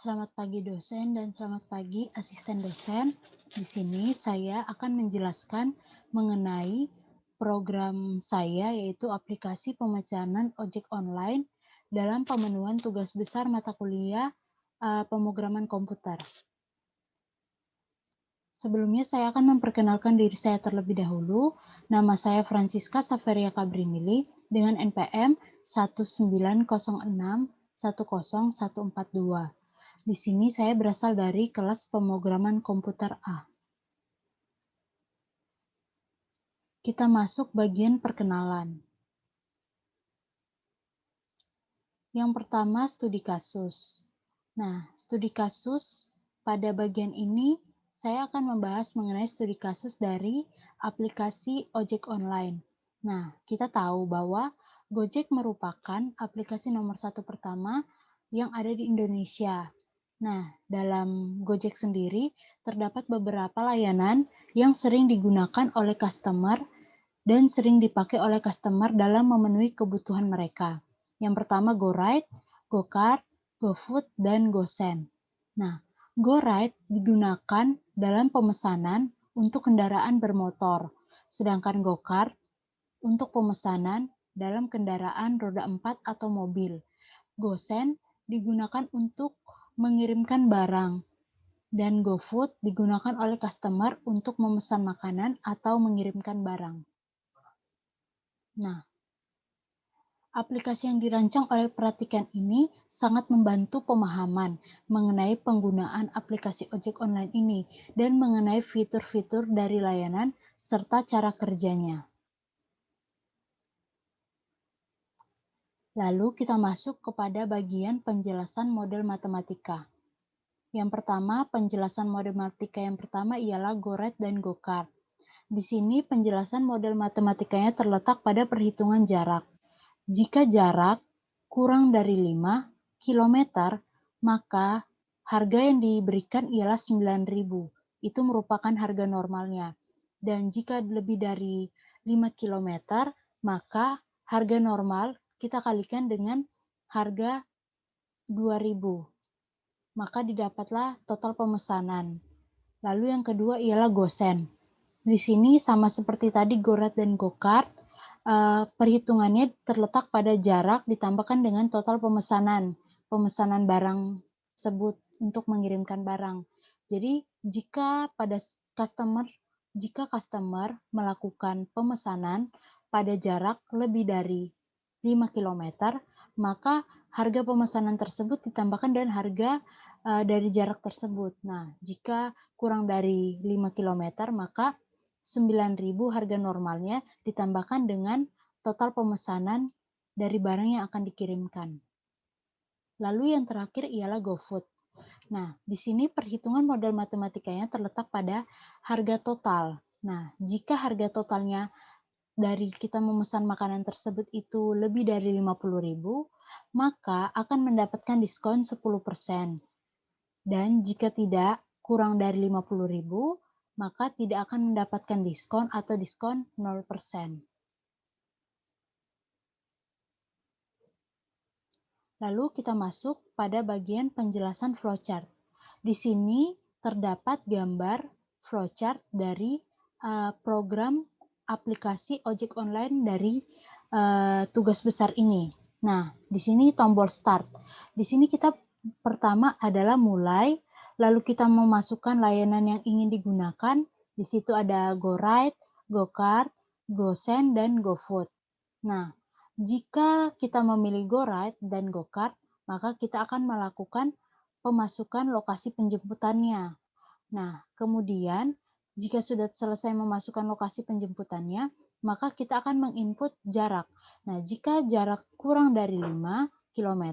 Selamat pagi dosen dan selamat pagi asisten dosen. Di sini saya akan menjelaskan mengenai program saya yaitu aplikasi pemecahan ojek online dalam pemenuhan tugas besar mata kuliah pemrograman komputer. Sebelumnya saya akan memperkenalkan diri saya terlebih dahulu. Nama saya Francisca Saveria Kabrimili dengan NPM 190610142. Di sini saya berasal dari kelas pemrograman komputer A. Kita masuk bagian perkenalan. Yang pertama, studi kasus. Nah, studi kasus pada bagian ini saya akan membahas mengenai studi kasus dari aplikasi ojek online. Nah, kita tahu bahwa Gojek merupakan aplikasi nomor 1 pertama yang ada di Indonesia. Nah, dalam Gojek sendiri terdapat beberapa layanan yang sering digunakan oleh customer dan sering dipakai oleh customer dalam memenuhi kebutuhan mereka. Yang pertama GoRide, GoCar, GoFood, dan GoSend. Nah, GoRide digunakan dalam pemesanan untuk kendaraan bermotor, sedangkan GoCar untuk pemesanan dalam kendaraan roda 4 atau mobil. GoSend digunakan untuk mengirimkan barang, dan GoFood digunakan oleh customer untuk memesan makanan atau mengirimkan barang. Nah, aplikasi yang dirancang oleh Perhatikan ini sangat membantu pemahaman mengenai penggunaan aplikasi ojek online ini dan mengenai fitur-fitur dari layanan serta cara kerjanya. Lalu kita masuk kepada bagian penjelasan model matematika. Yang pertama, penjelasan model matematika yang pertama ialah GoRide dan GoCar. Di sini penjelasan model matematikanya terletak pada perhitungan jarak. Jika jarak kurang dari 5 km, maka harga yang diberikan ialah 9.000. Itu merupakan harga normalnya. Dan jika lebih dari 5 km, maka harga normal kita kalikan dengan harga 2.000. Maka didapatlah total pemesanan. Lalu yang kedua ialah GoSend. Di sini sama seperti tadi GoRide dan GoCar, perhitungannya terletak pada jarak ditambahkan dengan total pemesanan barang tersebut untuk mengirimkan barang. Jadi jika customer melakukan pemesanan pada jarak lebih dari 5 km, maka harga pemesanan tersebut ditambahkan dengan harga dari jarak tersebut. Nah, jika kurang dari 5 km, maka 9.000 harga normalnya ditambahkan dengan total pemesanan dari barang yang akan dikirimkan. Lalu yang terakhir ialah GoFood. Nah, di sini perhitungan model matematikanya terletak pada harga total. Nah, jika harga totalnya dari kita memesan makanan tersebut itu lebih dari 50.000, maka akan mendapatkan diskon 10%. Dan jika tidak kurang dari 50.000, maka tidak akan mendapatkan diskon atau diskon 0%. Lalu kita masuk pada bagian penjelasan flowchart. Di sini terdapat gambar flowchart dari program aplikasi ojek online dari tugas besar ini. Nah, di sini tombol start. Di sini kita pertama adalah mulai, lalu kita memasukkan layanan yang ingin digunakan. Di situ ada GoRide, GoCar, GoSend, dan GoFood. Nah, jika kita memilih GoRide dan GoCar, maka kita akan melakukan pemasukan lokasi penjemputannya. Nah, kemudian jika sudah selesai memasukkan lokasi penjemputannya, maka kita akan menginput jarak. Nah, jika jarak kurang dari 5 km,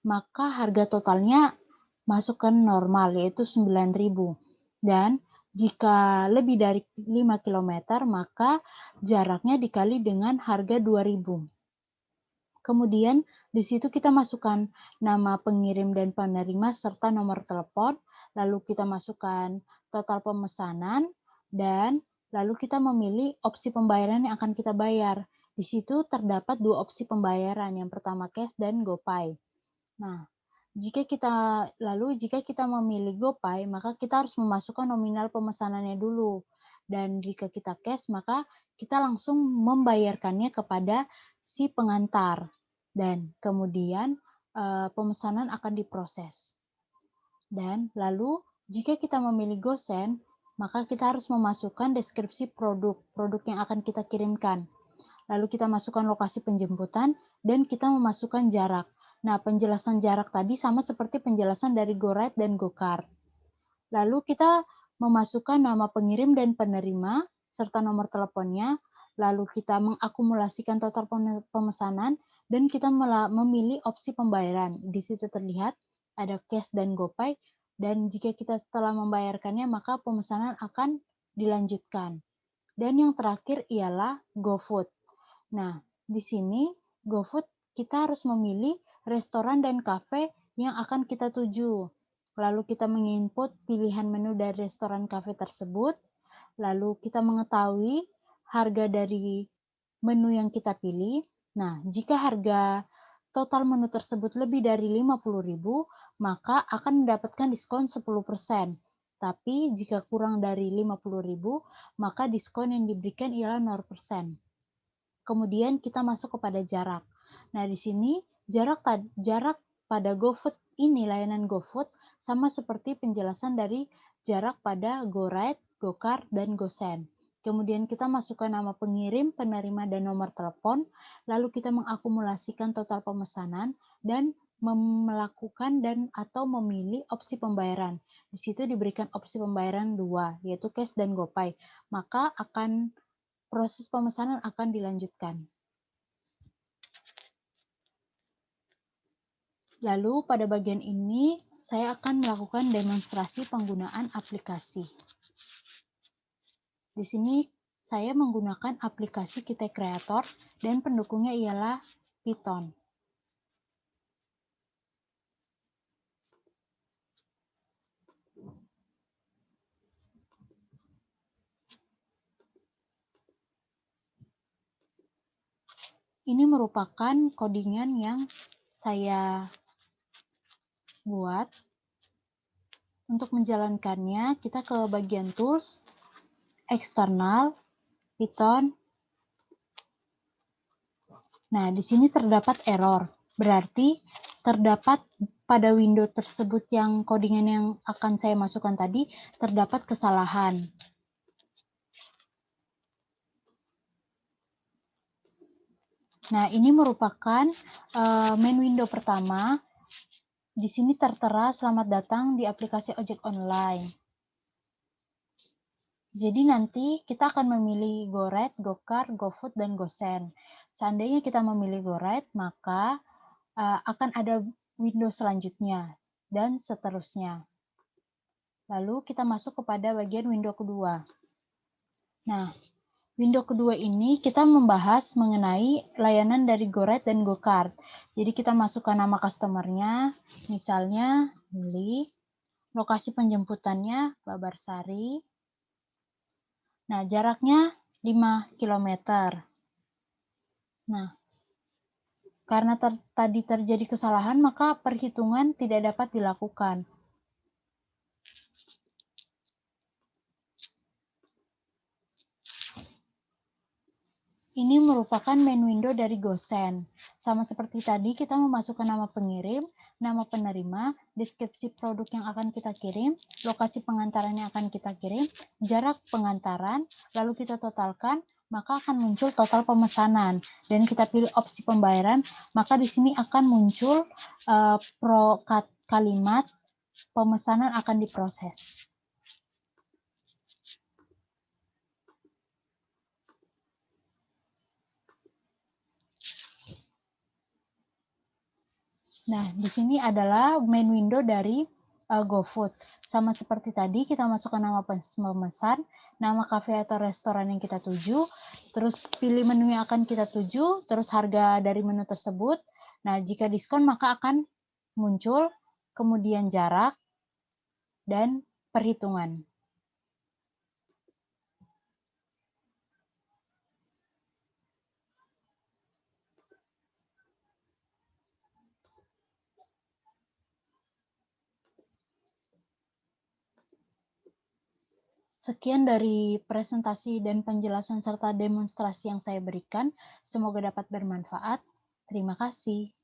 maka harga totalnya masukkan normal, yaitu 9.000. Dan jika lebih dari 5 km, maka jaraknya dikali dengan harga 2.000. Kemudian di situ kita masukkan nama pengirim dan penerima serta nomor telepon, lalu kita masukkan total pemesanan, dan lalu kita memilih opsi pembayaran yang akan kita bayar. Di situ terdapat dua opsi pembayaran, yang pertama cash dan GoPay. Nah, Jika kita memilih GoPay, maka kita harus memasukkan nominal pemesanannya dulu. Dan jika kita cash, maka kita langsung membayarkannya kepada si pengantar. Dan kemudian pemesanan akan diproses. Dan lalu jika kita memilih GoSend, maka kita harus memasukkan deskripsi produk yang akan kita kirimkan. Lalu kita masukkan lokasi penjemputan dan kita memasukkan jarak. Nah, penjelasan jarak tadi sama seperti penjelasan dari GoRide dan GoCar. Lalu kita memasukkan nama pengirim dan penerima serta nomor teleponnya. Lalu kita mengakumulasikan total pemesanan dan kita memilih opsi pembayaran. Di situ terlihat ada cash dan GoPay, dan jika kita setelah membayarkannya maka pemesanan akan dilanjutkan. Dan yang terakhir ialah GoFood. Nah, di sini GoFood kita harus memilih restoran dan kafe yang akan kita tuju. Lalu kita menginput pilihan menu dari restoran kafe tersebut. Lalu kita mengetahui harga dari menu yang kita pilih. Nah, jika harga total menu tersebut lebih dari 50.000, maka akan mendapatkan diskon 10%. Tapi jika kurang dari 50.000, maka diskon yang diberikan ialah 0%. Kemudian kita masuk kepada jarak. Nah, di sini jarak pada GoFood ini, layanan GoFood, sama seperti penjelasan dari jarak pada GoRide, GoCar, dan GoSend. Kemudian kita masukkan nama pengirim, penerima, dan nomor telepon, lalu kita mengakumulasikan total pemesanan dan melakukan dan atau memilih opsi pembayaran. Di situ diberikan opsi pembayaran 2, yaitu cash dan GoPay. Maka proses pemesanan akan dilanjutkan. Lalu pada bagian ini saya akan melakukan demonstrasi penggunaan aplikasi. Di sini saya menggunakan aplikasi Kite Creator dan pendukungnya ialah Python. Ini merupakan codingan yang saya buat. Untuk menjalankannya, kita ke bagian Tools, Eksternal, Python. Nah, di sini terdapat error. Berarti terdapat pada window tersebut yang codingan yang akan saya masukkan tadi, terdapat kesalahan. Nah, ini merupakan main window pertama. Di sini tertera selamat datang di aplikasi ojek online. Jadi nanti kita akan memilih GoRide, GoCar, GoFood, dan GoSend. Seandainya kita memilih GoRide, maka akan ada window selanjutnya, dan seterusnya. Lalu kita masuk kepada bagian window kedua. Nah, window kedua ini kita membahas mengenai layanan dari GoRide dan GoCar. Jadi kita masukkan nama customer-nya, misalnya Lili, lokasi penjemputannya Babarsari. Nah, jaraknya 5 km. Nah, karena tadi terjadi kesalahan, maka perhitungan tidak dapat dilakukan. Ini merupakan main window dari GoSend. Sama seperti tadi, kita memasukkan nama pengirim, nama penerima, deskripsi produk yang akan kita kirim, lokasi pengantaran yang akan kita kirim, jarak pengantaran, lalu kita totalkan, maka akan muncul total pemesanan. Dan kita pilih opsi pembayaran, maka di sini akan muncul kalimat pemesanan akan diproses. Nah, di sini adalah main window dari GoFood. Sama seperti tadi, kita masukkan nama pemesan, nama kafe atau restoran yang kita tuju, terus pilih menu yang akan kita tuju, terus harga dari menu tersebut. Nah, jika diskon maka akan muncul, kemudian jarak, dan perhitungan. Sekian dari presentasi dan penjelasan serta demonstrasi yang saya berikan. Semoga dapat bermanfaat. Terima kasih.